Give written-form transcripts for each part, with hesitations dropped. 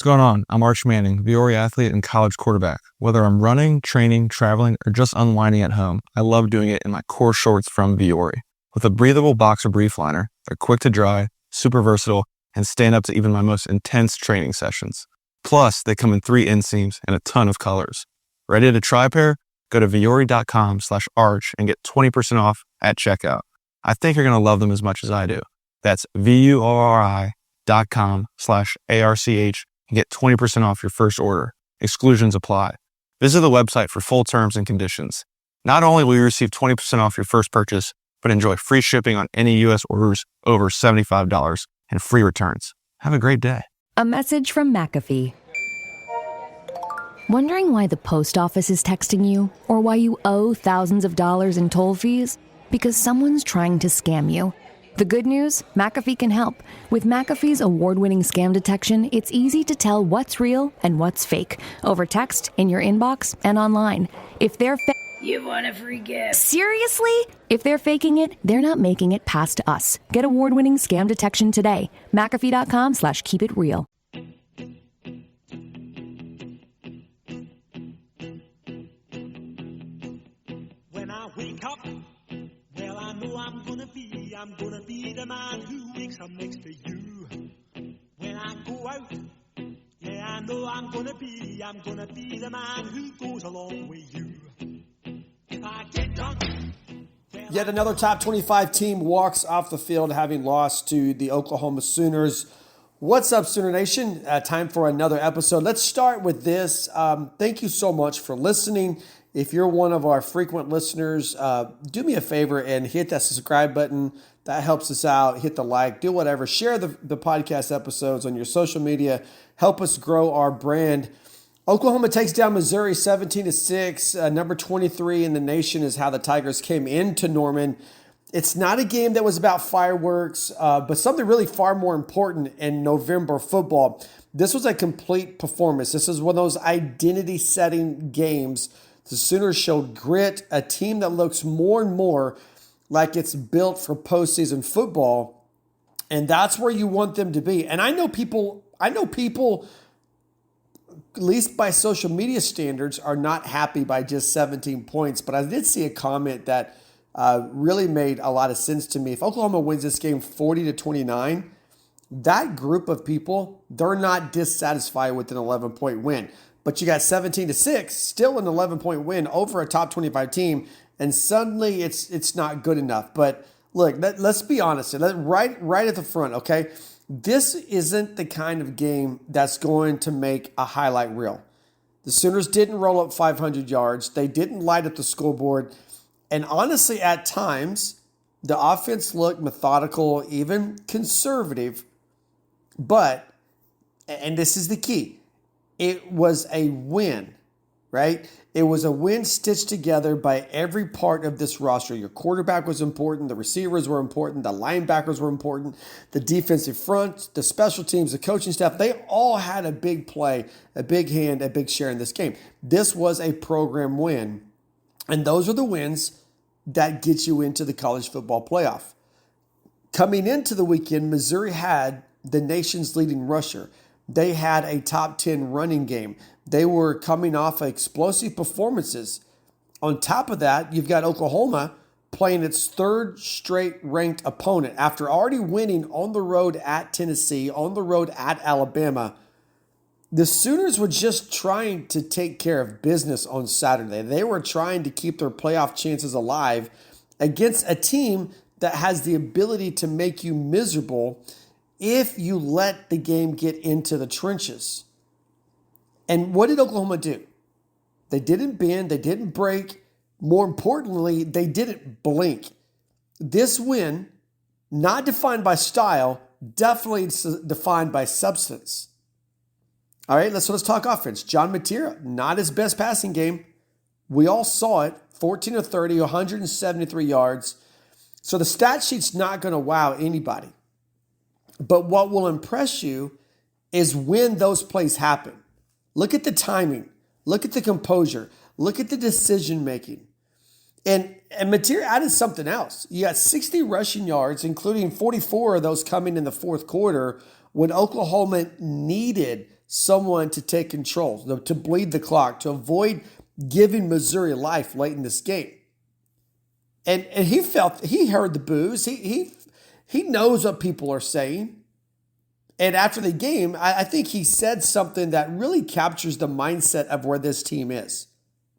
What's going on? I'm Arch Manning, Viore athlete and college quarterback. Whether I'm running, training, traveling, or just unwinding at home, I love doing it in my core shorts from Viore. With a breathable boxer brief liner, they're quick to dry, super versatile, and stand up to even my most intense training sessions. Plus, they come in 3 inseams and a ton of colors. Ready to try a pair? Go to viore.com/arch and get 20% off at checkout. I think you're going to love them as much as I do. That's viore.com/arch and get 20% off your first order. Exclusions apply. Visit the website for full terms and conditions. Not only will you receive 20% off your first purchase, but enjoy free shipping on any U.S. orders over $75 and free returns. Have a great day. A message from McAfee. Wondering why the post office is texting you or why you owe thousands of dollars in toll fees? Because someone's trying to scam you. The good news? McAfee can help. With McAfee's award-winning scam detection, it's easy to tell what's real and what's fake over text, in your inbox, and online. If they're You want a free gift? Seriously? If they're faking it, they're not making it past us. Get award-winning scam detection today. McAfee.com/keepitreal. When I wake up, well, I know I'm gonna be the man who wakes up next to you. When I go out, yeah, I know I'm gonna be the man who goes along with you. If I get drunk, Yet another top 25 team walks off the field having lost to the Oklahoma Sooners. What's up, Sooner Nation? Time for another episode. Let's start with this. Thank you so much for listening. If you're one of our frequent listeners, do me a favor and hit that subscribe button. That helps us out. Hit the like, do whatever. Share the podcast episodes on your social media. Help us grow our brand. Oklahoma takes down Missouri 17-6. Number 23 in the nation is how the Tigers came into Norman. It's not a game that was about fireworks, but something really far more important in November football. This was a complete performance. This is one of those identity-setting games. The Sooners showed grit, a team that looks more and more like it's built for postseason football, and that's where you want them to be. And I know people, at least by social media standards, are not happy by just 17 points. But I did see a comment that really made a lot of sense to me. If Oklahoma wins this game 40-29, that group of people, they're not dissatisfied with an 11-point win. But you got 17-6, still an 11-point win over a top 25 team, and suddenly it's not good enough. But look, let's be honest. Right at the front, okay? This isn't the kind of game that's going to make a highlight reel. The Sooners didn't roll up 500 yards. They didn't light up the scoreboard. And honestly, at times, the offense looked methodical, even conservative. But, and this is the key, it was a win, right? It was a win stitched together by every part of this roster. Your quarterback was important. The receivers were important. The linebackers were important. The defensive front, the special teams, the coaching staff, they all had a big play, a big hand, a big share in this game. This was a program win. And those are the wins that get you into the college football playoff. Coming into the weekend, Missouri had the nation's leading rusher. They had a top 10 running game. They were coming off explosive performances. On top of that, you've got Oklahoma playing its third straight ranked opponent after already winning on the road at Tennessee, on the road at Alabama. The Sooners were just trying to take care of business on Saturday. They were trying to keep their playoff chances alive against a team that has the ability to make you miserable if you let the game get into the trenches. And what did Oklahoma do? They didn't bend, they didn't break. More importantly, they didn't blink. This win, not defined by style, definitely defined by substance. All right, let's talk offense. John Matera, not his best passing game. We all saw it, 14 of 30, 173 yards. So the stat sheet's not going to wow anybody. But what will impress you is when those plays happen. Look at the timing. Look at the composure. Look at the decision-making. And Matera added something else. You got 60 rushing yards, including 44 of those coming in the fourth quarter when Oklahoma needed someone to take control, to bleed the clock, to avoid giving Missouri life late in this game. And he heard the boos. He knows what people are saying. And after the game, I think he said something that really captures the mindset of where this team is.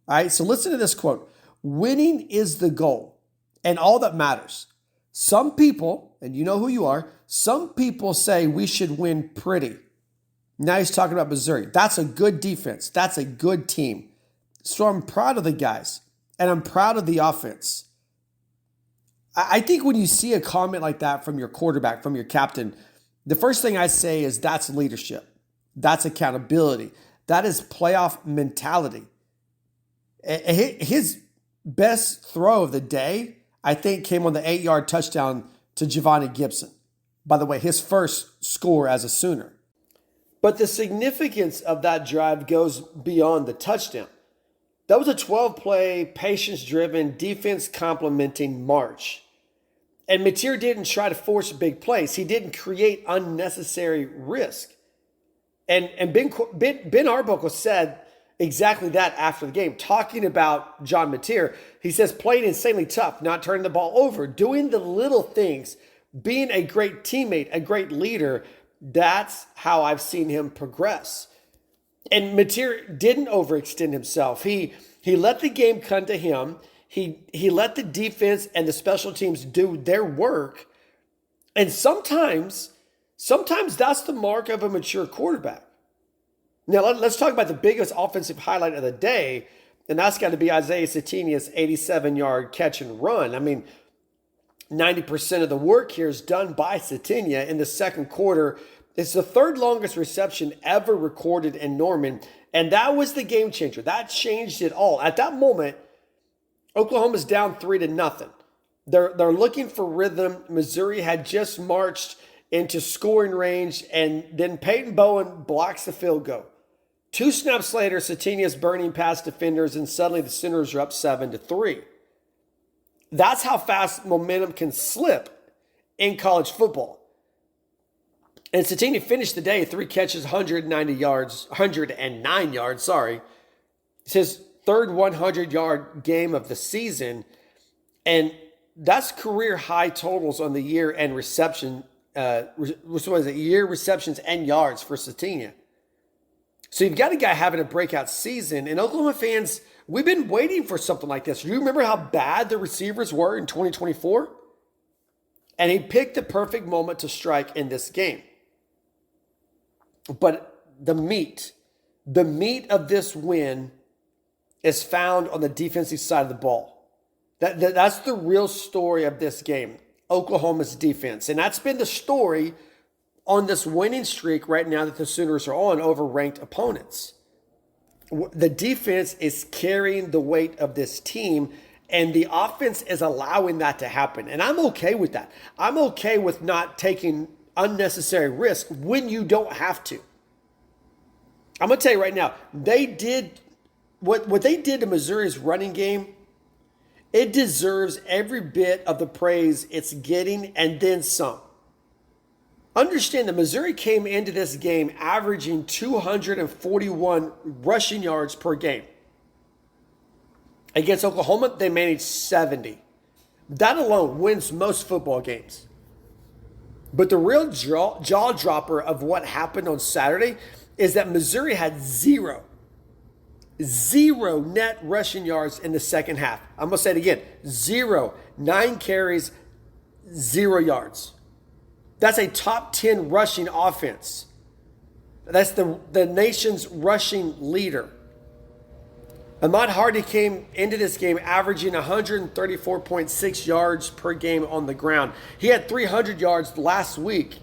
All right, so listen to this quote. Winning is the goal and all that matters. Some people, and you know who you are, some people say we should win pretty. Now he's talking about Missouri. That's a good defense. That's a good team. So I'm proud of the guys, and I'm proud of the offense. I think when you see a comment like that from your quarterback, from your captain, the first thing I say is that's leadership. That's accountability. That is playoff mentality. His best throw of the day, I think, came on the 8-yard touchdown to Giovanni Gibson. By the way, his first score as a Sooner. But the significance of that drive goes beyond the touchdown. That was a 12-play, patience-driven, defense-complementing march. And Mateer didn't try to force big plays. He didn't create unnecessary risk. And Ben Arbuckle said exactly that after the game, talking about John Mateer. He says, playing insanely tough, not turning the ball over, doing the little things, being a great teammate, a great leader. That's how I've seen him progress. And Mateer didn't overextend himself. He let the game come to him. He let the defense and the special teams do their work. And sometimes that's the mark of a mature quarterback. Now, let's talk about the biggest offensive highlight of the day, and that's got to be Isaiah Sategna's 87-yard catch and run. I mean, 90% of the work here is done by Sategna in the second quarter. It's the third longest reception ever recorded in Norman, and that was the game changer. That changed it all. At that moment, Oklahoma's down 3-0. They're looking for rhythm. Missouri had just marched into scoring range, and then Peyton Bowen blocks the field goal. 2 snaps later, Sategna's burning past defenders, and suddenly the Sooners are up 7-3. That's how fast momentum can slip in college football. And Sategna finished the day 3 catches, 109 yards. It's his third 100-yard game of the season, and that's career high totals on the year and reception. Year receptions and yards for Sategna. So you've got a guy having a breakout season, and Oklahoma fans, we've been waiting for something like this. Do you remember how bad the receivers were in 2024? And he picked the perfect moment to strike in this game. But the meat of this win is found on the defensive side of the ball. That's the real story of this game, Oklahoma's defense. And that's been the story on this winning streak right now that the Sooners are on over ranked opponents. The defense is carrying the weight of this team, and the offense is allowing that to happen. And I'm okay with that. I'm okay with not taking unnecessary risk when you don't have to. I'm going to tell you right now, they did what they did to Missouri's running game. It deserves every bit of the praise it's getting and then some. Understand that Missouri came into this game averaging 241 rushing yards per game. Against Oklahoma, they managed 70. That alone wins most football games. But the real jaw dropper of what happened on Saturday is that Missouri had zero net rushing yards in the second half. I'm going to say it again. 0. 9 carries, 0 yards. That's a top 10 rushing offense. That's the nation's rushing leader. Ahmad Hardy came into this game averaging 134.6 yards per game on the ground. He had 300 yards last week.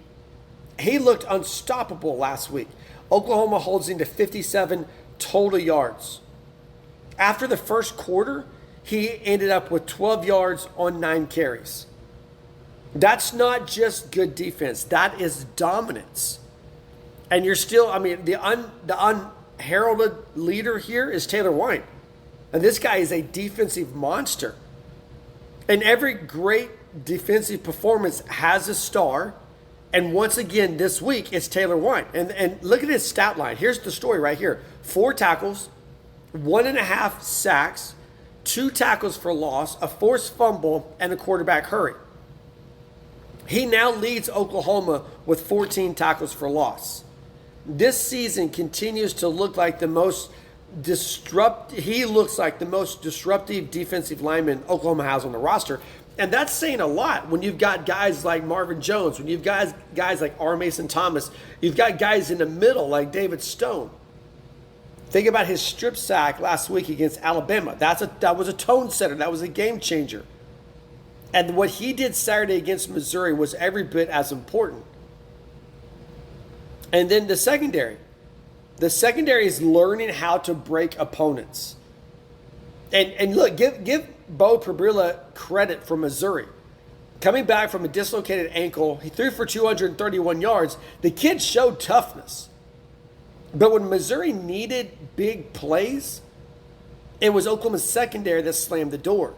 He looked unstoppable last week. Oklahoma holds him to 57 total yards. After the first quarter, he ended up with 12 yards on 9 carries. That's not just good defense. That is dominance. And you're still, the unheralded leader here is Taylor Wein. And this guy is a defensive monster. And every great defensive performance has a star, And once again, this week, it's Taylor Wein. And look at his stat line. Here's the story right here. 4 tackles, 1.5 sacks, 2 tackles for loss, a forced fumble, and a quarterback hurry. He now leads Oklahoma with 14 tackles for loss. This season continues to look like the most disruptive defensive lineman Oklahoma has on the roster. And that's saying a lot when you've got guys like Marvin Jones, when you've got guys like R. Mason Thomas, you've got guys in the middle like David Stone. Think about his strip sack last week against Alabama. That was a tone setter. That was a game changer. And what he did Saturday against Missouri was every bit as important. And then the secondary. The secondary is learning how to break opponents. And look, give Bo Pribula credit for Missouri. Coming back from a dislocated ankle, he threw for 231 yards. The kid showed toughness. But when Missouri needed big plays, it was Oklahoma's secondary that slammed the door.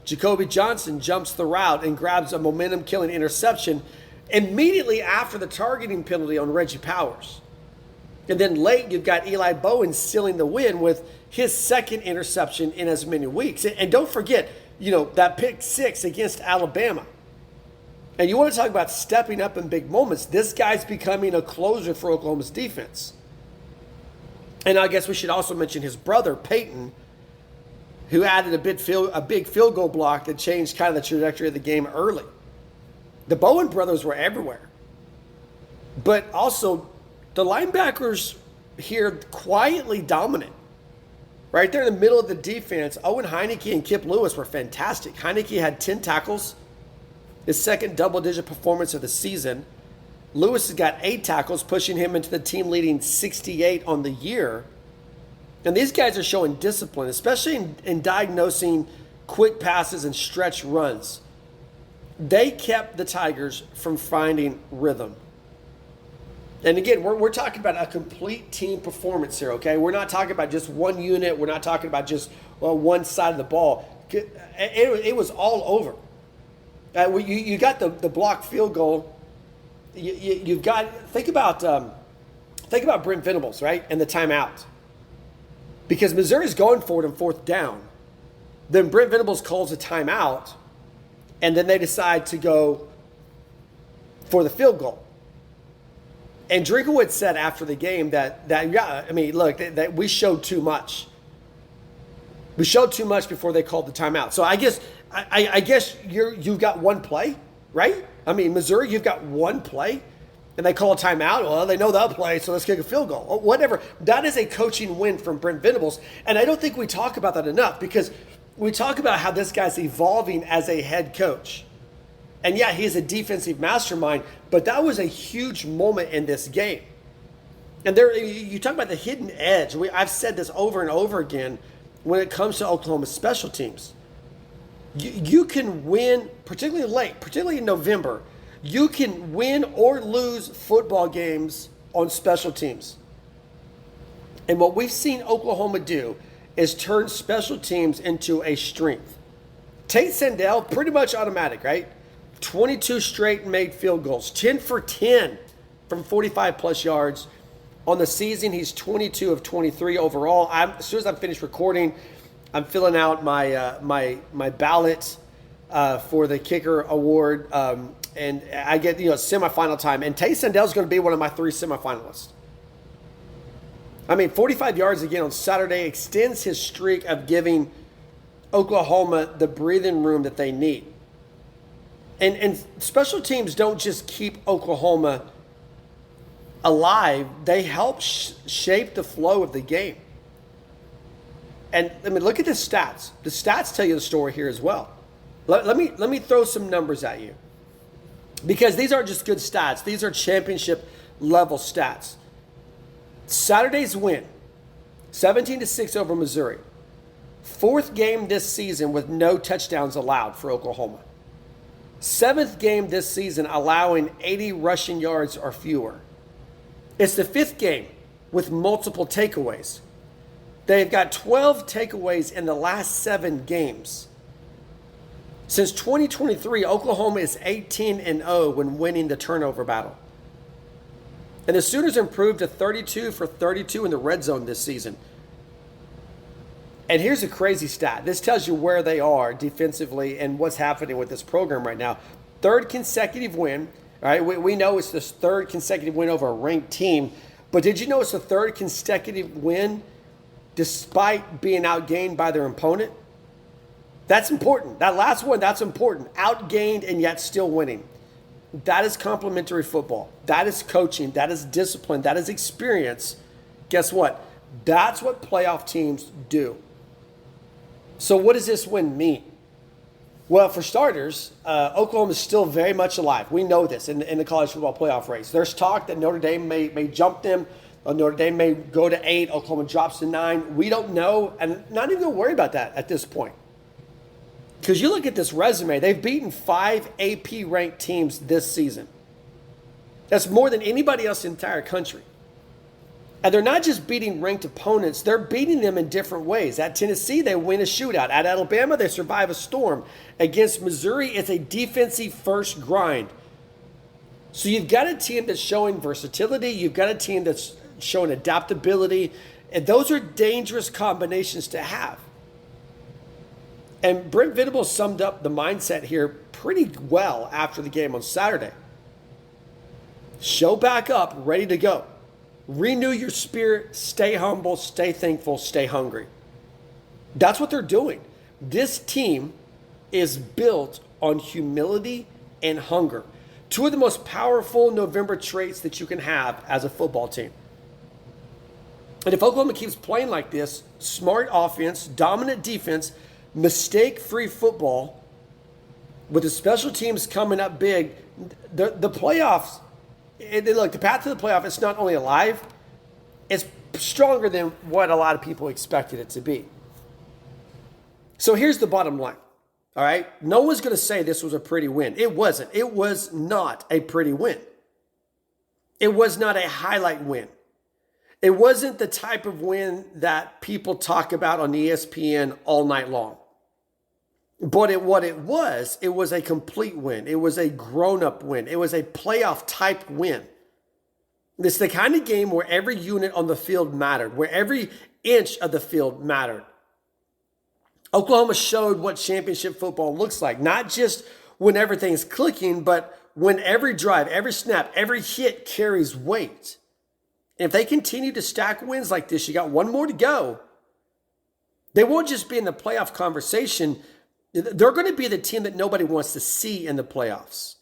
Jacoby Johnson jumps the route and grabs a momentum-killing interception immediately after the targeting penalty on Reggie Powers. And then late, you've got Eli Bowen sealing the win with his second interception in as many weeks. And don't forget, that pick 6 against Alabama. And you want to talk about stepping up in big moments. This guy's becoming a closer for Oklahoma's defense. And I guess we should also mention his brother, Peyton, who added a big field goal block that changed kind of the trajectory of the game early. The Bowen brothers were everywhere. But also, the linebackers here quietly dominant. Right there in the middle of the defense, Owen Heineke and Kip Lewis were fantastic. Heineke had 10 tackles, his second double-digit performance of the season. Lewis has got 8 tackles, pushing him into the team-leading 68 on the year. And these guys are showing discipline, especially in diagnosing quick passes and stretch runs. They kept the Tigers from finding rhythm. And again, we're talking about a complete team performance here, okay? We're not talking about just one unit. We're not talking about just one side of the ball. It was all over. You got the blocked field goal. You've got think about Brent Venables, right, and the timeout. Because Missouri's going for it on 4th down. Then Brent Venables calls a timeout, and then they decide to go for the field goal. And Drinkowitz said after the game that we showed too much. We showed too much before they called the timeout. So I guess you've got one play, right? I mean, Missouri, you've got one play, and they call a timeout. Well, they know that play, so let's kick a field goal. Or whatever. That is a coaching win from Brent Venables, and I don't think we talk about that enough because we talk about how this guy's evolving as a head coach. And yeah, he's a defensive mastermind, but that was a huge moment in this game. And you talk about the hidden edge. I've said this over and over again when it comes to Oklahoma's special teams. You can win, particularly late, particularly in November, you can win or lose football games on special teams. And what we've seen Oklahoma do is turn special teams into a strength. Tate Sandell, pretty much automatic, right? 22 straight made field goals, 10 for 10 from 45-plus yards. On the season, he's 22 of 23 overall. As soon as I'm finished recording, I'm filling out my ballot for the kicker award, and I get semifinal time. And Tate Sandell's going to be one of my 3 semifinalists. I mean, 45 yards again on Saturday extends his streak of giving Oklahoma the breathing room that they need. And special teams don't just keep Oklahoma alive. They help shape the flow of the game. And I mean, look at the stats. The stats tell you the story here as well. Let me throw some numbers at you. Because these aren't just good stats. These are championship level stats. Saturday's win, 17-6 over Missouri. 4th game this season with no touchdowns allowed for Oklahoma. 7th game this season allowing 80 rushing yards or fewer. It's the 5th game with multiple takeaways. They've got 12 takeaways in the last 7 games. Since 2023, Oklahoma is 18-0 when winning the turnover battle. And the Sooners improved to 32 for 32 in the red zone this season. And here's a crazy stat. This tells you where they are defensively and what's happening with this program right now. Third consecutive win. All right, we know it's the third consecutive win over a ranked team. But did you know it's the third consecutive win despite being outgained by their opponent? That's important. That last one, that's important. Outgained and yet still winning. That is complementary football. That is coaching. That is discipline. That is experience. Guess what? That's what playoff teams do. So what does this win mean? Well, for starters, Oklahoma is still very much alive. We know this in the college football playoff race. There's talk that Notre Dame may jump them. Notre Dame may go to 8. Oklahoma drops to 9. We don't know, and not even going to worry about that at this point. Because you look at this resume, they've beaten 5 AP-ranked teams this season. That's more than anybody else in the entire country. And they're not just beating ranked opponents, they're beating them in different ways. At Tennessee, they win a shootout. At Alabama, they survive a storm. Against Missouri, it's a defensive first grind. So you've got a team that's showing versatility. You've got a team that's showing adaptability. And those are dangerous combinations to have. And Brent Venables summed up the mindset here pretty well after the game on Saturday. Show back up, ready to go. Renew your spirit, stay humble, stay thankful, stay hungry. That's what they're doing. This team is built on humility and hunger. Two of the most powerful November traits that you can have as a football team. And if Oklahoma keeps playing like this, smart offense, dominant defense, mistake-free football, with the special teams coming up big, the playoffs, look, the path to the playoff, it's not only alive, it's stronger than what a lot of people expected it to be. So here's the bottom line, all right? No one's going to say this was a pretty win. It wasn't. It was not a pretty win. It was not a highlight win. It wasn't the type of win that people talk about on ESPN all night long. But what it was a complete win. It was a grown-up win. It was a playoff-type win. It's the kind of game where every unit on the field mattered, where every inch of the field mattered. Oklahoma showed what championship football looks like, not just when everything's clicking, but when every drive, every snap, every hit carries weight. And if they continue to stack wins like this, you got one more to go. They won't just be in the playoff conversation. They're going to be the team that nobody wants to see in the playoffs.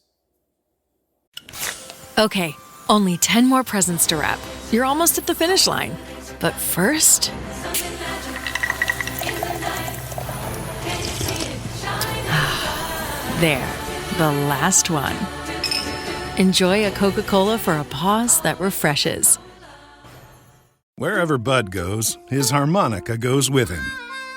Okay, only 10 more presents to wrap. You're almost at the finish line. But first... there, the last one. Enjoy a Coca-Cola for a pause that refreshes. Wherever Bud goes, his harmonica goes with him.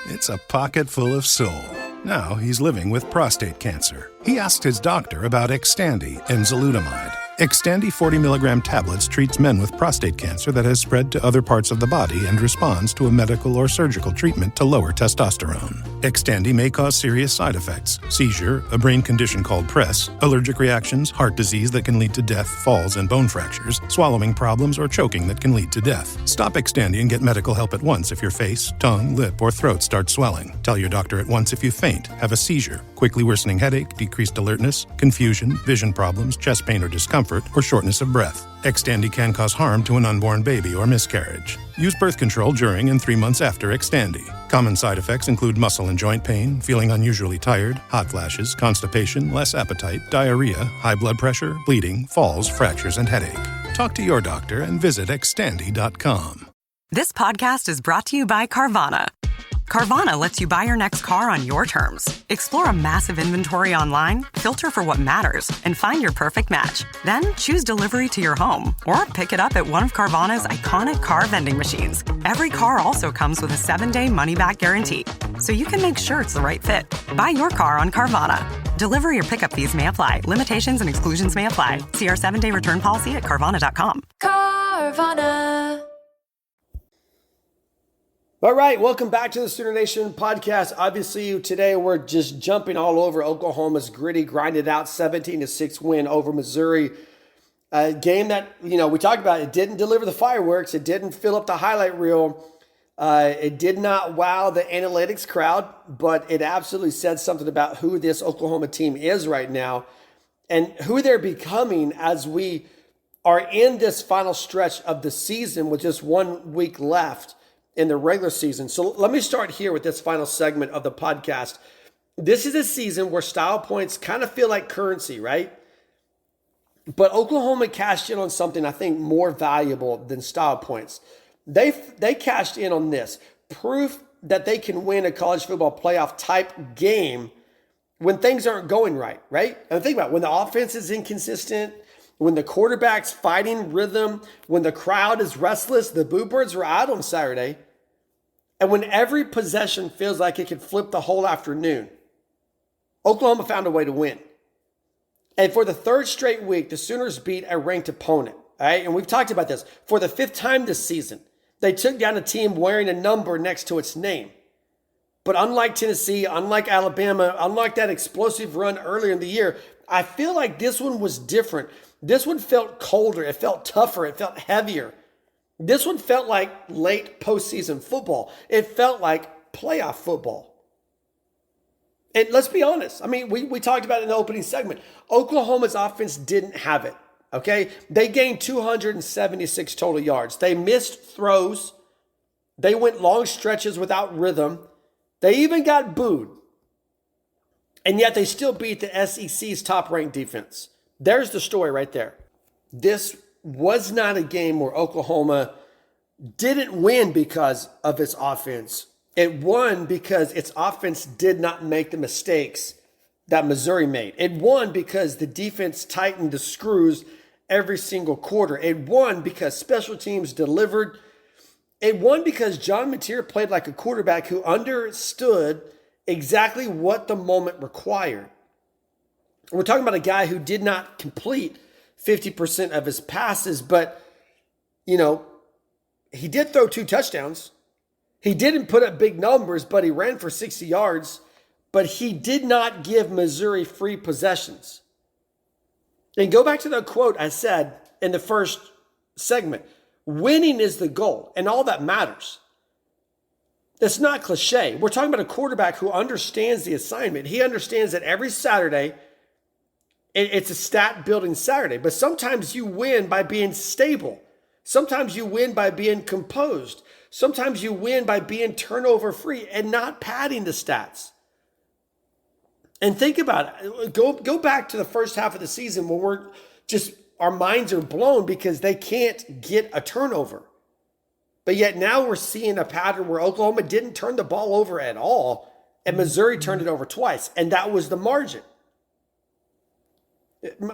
It's a pocket full of soul. Now he's living with prostate cancer. He asked his doctor about Xtandi enzalutamide. Xtandi 40 milligram tablets treats men with prostate cancer that has spread to other parts of the body and responds to a medical or surgical treatment to lower testosterone. Xtandi may cause serious side effects: seizure, a brain condition called PRESS, allergic reactions, heart disease that can lead to death, falls and bone fractures, swallowing problems, or choking that can lead to death. Stop Xtandi and get medical help at once if your face, tongue, lip, or throat start swelling. Tell your doctor at once if you faint, have a seizure, quickly worsening headache, decreased alertness, confusion, vision problems, chest pain or discomfort, or shortness of breath. Xtandi can cause harm to an unborn baby or miscarriage. Use birth control during and 3 months after Xtandi. Common side effects include muscle and joint pain, feeling unusually tired, hot flashes, constipation, less appetite, diarrhea, high blood pressure, bleeding, falls, fractures, and headache. Talk to your doctor and visit Xtandi.com. This podcast is brought to you by Carvana. Carvana lets you buy your next car on your terms. Explore a massive inventory online, filter for what matters, and find your perfect match. Then choose delivery to your home or pick it up at one of Carvana's iconic car vending machines. Every car also comes with a 7-day money-back guarantee, so you can make sure it's the right fit. Buy your car on Carvana. Delivery or pickup fees may apply. Limitations and exclusions may apply. See our 7-day return policy at Carvana.com. Carvana. All right, welcome back to the Sooner Nation podcast. Obviously, today we're just jumping all over Oklahoma's gritty, grinded out 17-6 win over Missouri. A game that, we talked about, it didn't deliver the fireworks. It didn't fill up the highlight reel. It did not wow the analytics crowd, but it absolutely said something about who this Oklahoma team is right now and who they're becoming as we are in this final stretch of the season with just 1 week left in the regular season. So let me start here with this final segment of the podcast. This is a season where style points kind of feel like currency, right? But Oklahoma cashed in on something I think more valuable than style points. They cashed in on this. Proof that they can win a college football playoff type game when things aren't going right? And think about it, when the offense is inconsistent, when the quarterback's fighting rhythm, when the crowd is restless, the Boo Birds were out on Saturday, and when every possession feels like it could flip the whole afternoon, Oklahoma found a way to win. And for the third straight week, the Sooners beat a ranked opponent. All right, and we've talked about this. For the fifth time this season, they took down a team wearing a number next to its name. But unlike Tennessee, unlike Alabama, unlike that explosive run earlier in the year, I feel like this one was different. This one felt colder. It felt tougher. It felt heavier. This one felt like late postseason football. It felt like playoff football. And let's be honest. I mean, we talked about it in the opening segment. Oklahoma's offense didn't have it, okay? They gained 276 total yards. They missed throws. They went long stretches without rhythm. They even got booed. And yet they still beat the SEC's top-ranked defense. There's the story right there. This was not a game where Oklahoma didn't win because of its offense. It won because its offense did not make the mistakes that Missouri made. It won because the defense tightened the screws every single quarter. It won because special teams delivered. It won because John Mateer played like a quarterback who understood exactly what the moment required. We're talking about a guy who did not complete 50% of his passes, but, he did throw 2 touchdowns. He didn't put up big numbers, but he ran for 60 yards. But he did not give Missouri free possessions. And go back to the quote I said in the first segment. Winning is the goal, and all that matters. It's not cliche. We're talking about a quarterback who understands the assignment. He understands that every Saturday, it's a stat-building Saturday. But sometimes you win by being stable. Sometimes you win by being composed. Sometimes you win by being turnover-free and not padding the stats. And think about it. Go back to the first half of the season when our minds are blown because they can't get a turnover. But yet now we're seeing a pattern where Oklahoma didn't turn the ball over at all, and Missouri turned it over twice, and that was the margin.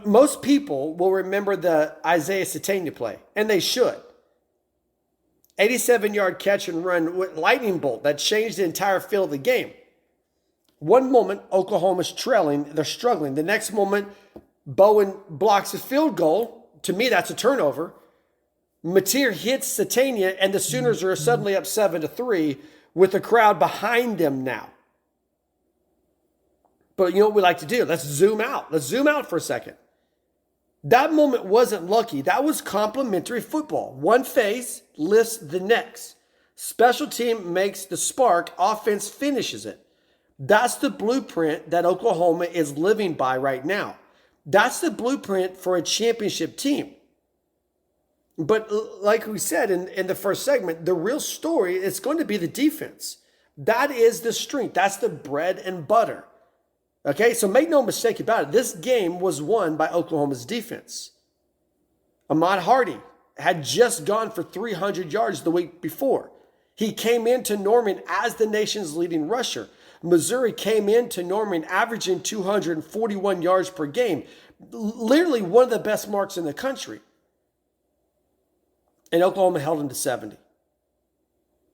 Most people will remember the Isaiah Sategna play, and they should. 87-yard catch and run with lightning bolt that changed the entire feel of the game. One moment, Oklahoma's trailing, they're struggling. The next moment, Bowen blocks a field goal. To me, that's a turnover. Mateer hits Sategna, and the Sooners are suddenly up 7-3 with the crowd behind them now. But you know what we like to do? Let's zoom out. Let's zoom out for a second. That moment wasn't lucky. That was complementary football. One phase lifts the next. Special team makes the spark. Offense finishes it. That's the blueprint that Oklahoma is living by right now. That's the blueprint for a championship team. But like we said in the first segment, the real story is going to be the defense. That is the strength. That's the bread and butter. Okay, so make no mistake about it. This game was won by Oklahoma's defense. Ahmad Hardy had just gone for 300 yards the week before. He came into Norman as the nation's leading rusher. Missouri came into Norman averaging 241 yards per game. Literally one of the best marks in the country. And Oklahoma held him to 70.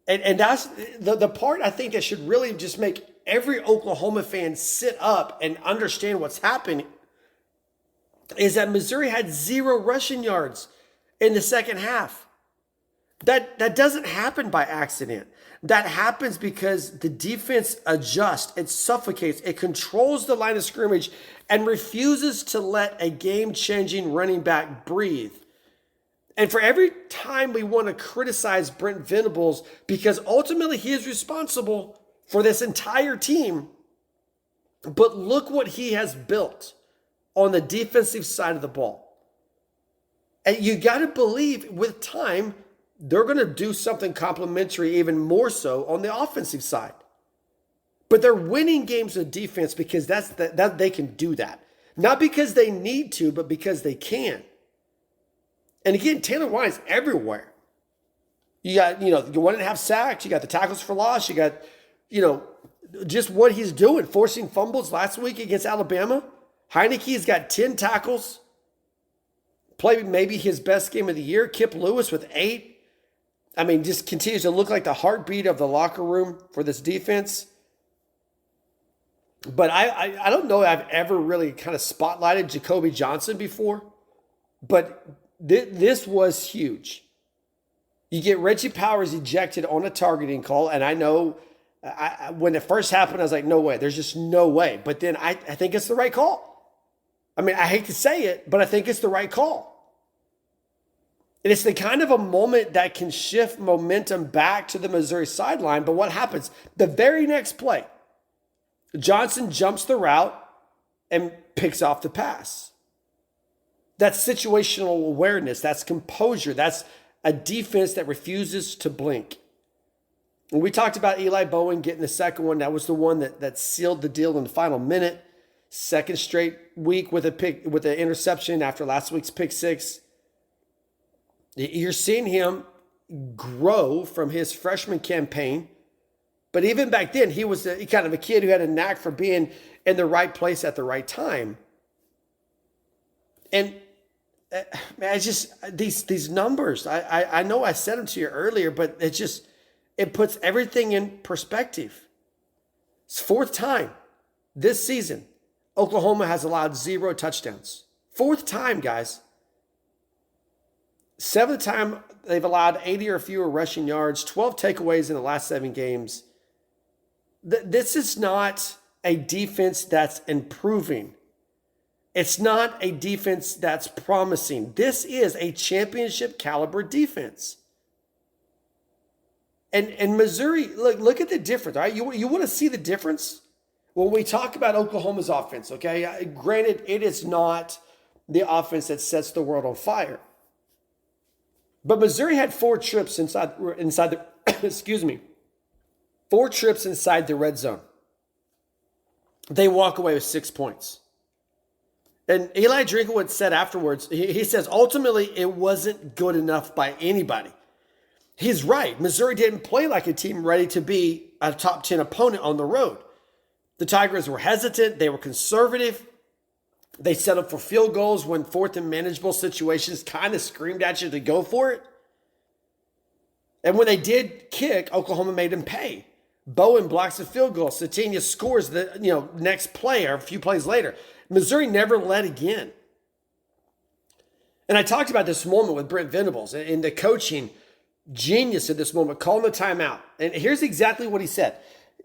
And that's the part I think that should really just make every Oklahoma fan sit up and understand what's happening is that Missouri had 0 rushing yards in the second half. That doesn't happen by accident. That happens because the defense adjusts, it suffocates, it controls the line of scrimmage and refuses to let a game-changing running back breathe. And for every time we want to criticize Brent Venables, because ultimately he is responsible for this entire team, but look what he has built on the defensive side of the ball. And you got to believe with time, they're going to do something complementary even more so on the offensive side. But they're winning games with defense because that they can do that. Not because they need to, but because they can. And again, Taylor Wein's everywhere. You got, you 1.5 sacks. You got the tackles for loss. You got, just what he's doing, forcing fumbles last week against Alabama. Heineke's got 10 tackles. Played maybe his best game of the year. Kip Lewis with 8. I mean, just continues to look like the heartbeat of the locker room for this defense. But I don't know if I've ever really kind of spotlighted Jacoby Johnson before. But this was huge. You get Reggie Powers ejected on a targeting call. And I know when it first happened, I was like, no way. There's just no way. But then I think it's the right call. I mean, I hate to say it, but I think it's the right call. And it's the kind of a moment that can shift momentum back to the Missouri sideline. But what happens? The very next play, Johnson jumps the route and picks off the pass. That's situational awareness. That's composure. That's a defense that refuses to blink. And we talked about Eli Bowen getting the second one. That was the one that sealed the deal in the final minute. Second straight week with an interception after last week's pick 6. You're seeing him grow from his freshman campaign. But even back then, he was kind of a kid who had a knack for being in the right place at the right time. And I just, these numbers, I know I said them to you earlier, but it puts everything in perspective. It's 4th time this season, Oklahoma has allowed 0 touchdowns. 4th time, guys. 7th time they've allowed 80 or fewer rushing yards, 12 takeaways in the last 7 games. This is not a defense that's improving. It's not a defense that's promising. This is a championship caliber defense. And Missouri, look at the difference, all right? You want to see the difference? When we talk about Oklahoma's offense, okay? Granted, it is not the offense that sets the world on fire. But Missouri had 4 trips inside the, excuse me, 4 trips inside the red zone. They walk away with 6 points. And Eli Drinklewood said afterwards, he says, ultimately, it wasn't good enough by anybody. He's right. Missouri didn't play like a team ready to be a top 10 opponent on the road. The Tigers were hesitant. They were conservative. They settled for field goals when 4th and manageable situations kind of screamed at you to go for it. And when they did kick, Oklahoma made them pay. Bowen blocks a field goal. Sategna scores the next play or a few plays later. Missouri never led again. And I talked about this moment with Brent Venables and the coaching genius at this moment, calling the timeout. And here's exactly what he said.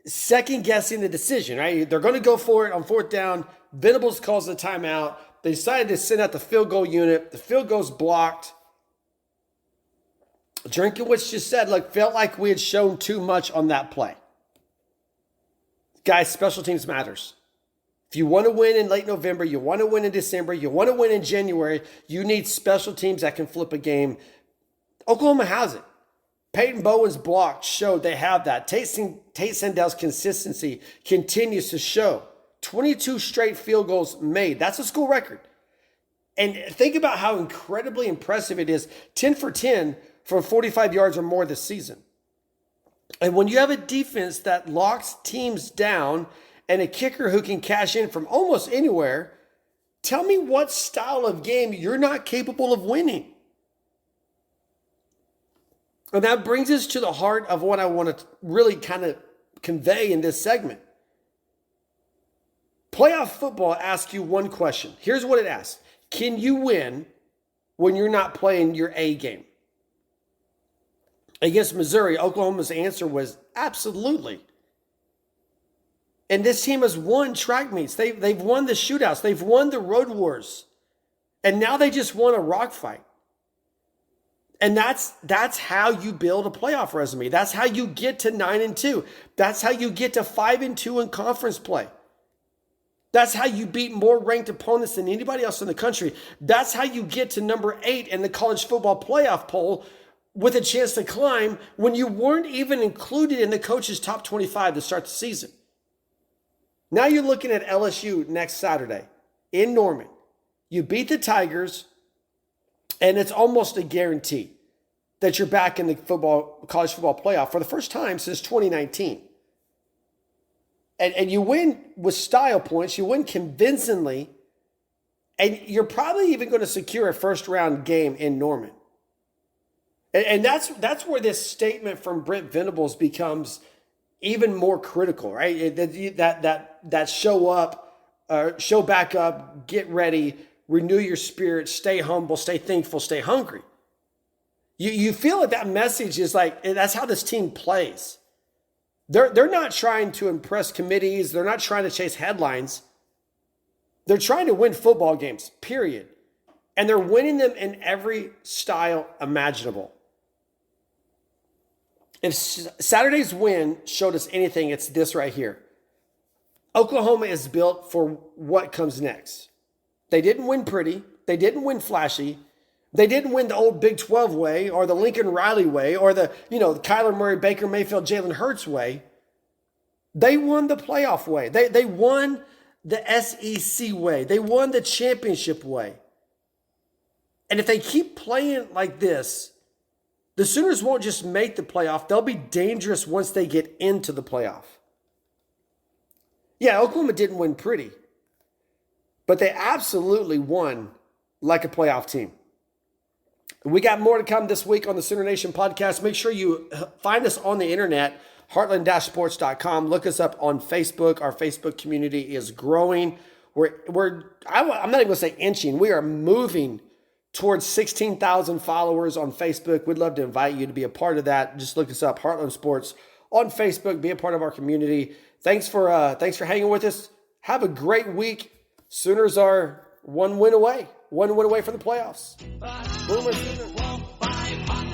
Second guessing the decision, right? They're going to go for it on 4th down. Venables calls the timeout. They decided to send out the field goal unit. The field goal's blocked. Drinkowitz just said, felt like we had shown too much on that play. Guys, special teams matters. If you want to win in late November, you want to win in December, you want to win in January, you need special teams that can flip a game. Oklahoma has it. Peyton Bowen's block showed they have that. Tate Sandell's consistency continues to show. 22 straight field goals made. That's a school record. And think about how incredibly impressive it is. 10 for 10 from 45 yards or more this season. And when you have a defense that locks teams down and a kicker who can cash in from almost anywhere, tell me what style of game you're not capable of winning. And that brings us to the heart of what I want to really kind of convey in this segment. Playoff football asks you one question. Here's what it asks. Can you win when you're not playing your A game? Against Missouri, Oklahoma's answer was absolutely. And this team has won track meets. They've won the shootouts. They've won the road wars. And now they just won a rock fight. And that's how you build a playoff resume. That's how you get to 9-2. That's how you get to 5-2 in conference play. That's how you beat more ranked opponents than anybody else in the country. That's how you get to number 8 in the college football playoff poll with a chance to climb when you weren't even included in the coach's top 25 to start the season. Now you're looking at LSU next Saturday in Norman. You beat the Tigers, and it's almost a guarantee that you're back in the college football playoff for the first time since 2019. And you win with style points, you win convincingly, and you're probably even going to secure a first-round game in Norman. And that's where this statement from Brent Venables becomes even more critical, right? That show up, show back up, get ready, renew your spirit, stay humble, stay thankful, stay hungry. You feel like that message is like, that's how this team plays. They're not trying to impress committees. They're not trying to chase headlines. They're trying to win football games, period. And they're winning them in every style imaginable. If Saturday's win showed us anything, it's this right here. Oklahoma is built for what comes next. They didn't win pretty. They didn't win flashy. They didn't win the old Big 12 way or the Lincoln Riley way or the Kyler Murray, Baker Mayfield, Jalen Hurts way. They won the playoff way. They won the SEC way. They won the championship way. And if they keep playing like this, the Sooners won't just make the playoff. They'll be dangerous once they get into the playoff. Yeah, Oklahoma didn't win pretty, but they absolutely won like a playoff team. We got more to come this week on the Sooner Nation podcast. Make sure you find us on the internet, heartland-sports.com. Look us up on Facebook. Our Facebook community is growing. I'm not even going to say inching. We are moving towards 16,000 followers on Facebook. We'd love to invite you to be a part of that. Just look us up, Heartland Sports, on Facebook. Be a part of our community. Thanks for hanging with us. Have a great week. Sooners are one win away from the playoffs. Boomer Sooner.